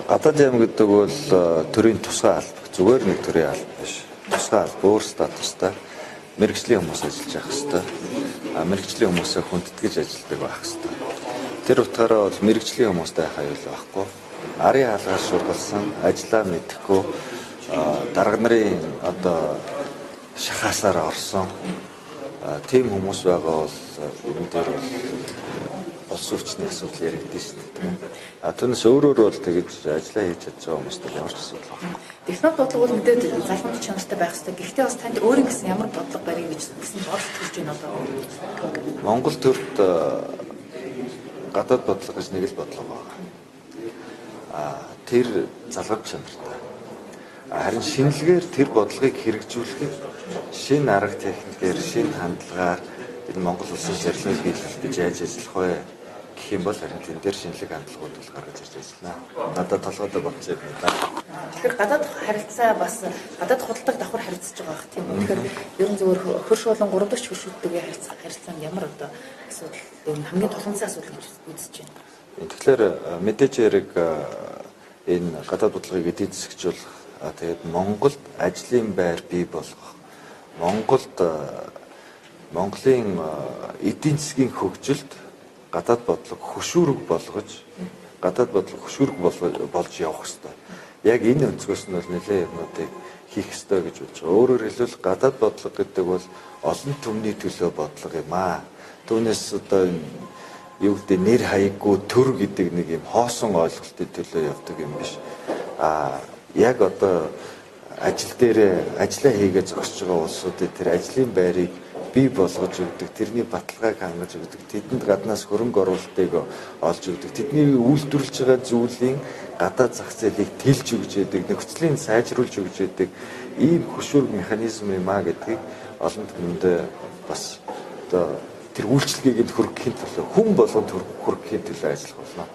Гадаад яам гэдэг бол төрийн тусгай алба. Зүгээр нэг төрийн алба биш. Тусгай алба өөр статустай мэргэжлийн хүмүүс ажиллаж явах хэрэгтэй. Мэргэжлийн хүмүүсээ хүндэтгэж ажилладаг байх хэрэгтэй. Тэр утгаараа бол мэргэжлийн хүмүүстэй хаяул байхгүй. Арын хаалгаар шургалсан, ажиллаа мэдэхгүй дарга нарын одоо шахаасаар орсон тийм хүмүүс байгаа бол энэ дээр бол улс орчны асуудал яригдсан шүү дээ. Түүнээс өөрөөр бол тэгж ажиллаа хийж чадж байгаа хүмүүстэй ямар ч асуудал байхгүй. Технологи бодлого бол мэдээд залхамж чанартай байх хэрэгтэй. Гэхдээ бас танд өөрийн гэсэн ямар бодлого барих гэж гэсэн бодол төрж байна одоо. Монгол төрд гадаад бодлого гэж нэг л бодлого байна. Тэр залхамж чанартай. Харин шинэлгээр тэр бодлогыг хэрэгжүүлэхэд шинэ арга техникээр, шинэ хандлагаар энэ Монгол улсын шаардлагыг биелүүлэх гэж яаж ажиллах вэ гэх юм бол харин тэн дээр шинэлэг хандлагууд бол гаргаж ирж ажиллана. Надад толгойдоо бодож байна. Тэгэхээр гадаад харилцаа бас гадаад худалдааг давхар харилцаж байгаа бах тийм. Тэгэхээр ерөн зөвөр хөрш болон 3 дахь хөршүүдтэйгээ харилцаанд ямар одоо асуудал ер нь хамгийн тулгымсан асуудал гэж үзэж байна. Тэгэхээр мэдээж яриг энэ гадаад бодлогыг эдийн засагчулах тэгээд Монголд ажлын байр бий болгох, Монголын эдийн засгийн хөгжилд гадаад бодлого хөшүүрэг болгож, болж явах хэрэгтэй. Яг энэ өнцгөөс нь бол нэлээд юмнуудыг хийх хэрэгтэй гэж бодож байгаа. Өөрөөр хэлбэл гадаад бодлого гэдэг бол олон түмний төлөө бодлого юм аа. Түүнээс одоо юу гэдэг нэр хаяггүй төр гэдэг нэг юм хоосон ойлголтын төлөө явдаг юм биш. Яг одоо ажил дээр ажиллаа хийгээ зогсож байгаа улсуудад тэр ажлын байрыг бий болгож өгдөг, тэрний баталгааг хангаж өгдөг, тэдэнд гаднаас хөрөнгө оруулалтыг олж өгдөг, тэдний үйлдвэрлэж байгаа зүйлийн гадаад зах зээлийг тэлж өгч яадаг, нөхцөлийг сайжруулж өгч яадаг ийм хөшүүрэг механизм юм а гэдгийг олон түмэнд бас одоо тэр үйлчлэгийг нь хүргэхийн төлөө хүн болгонд хүргэхийн төлөө ажиллах болно.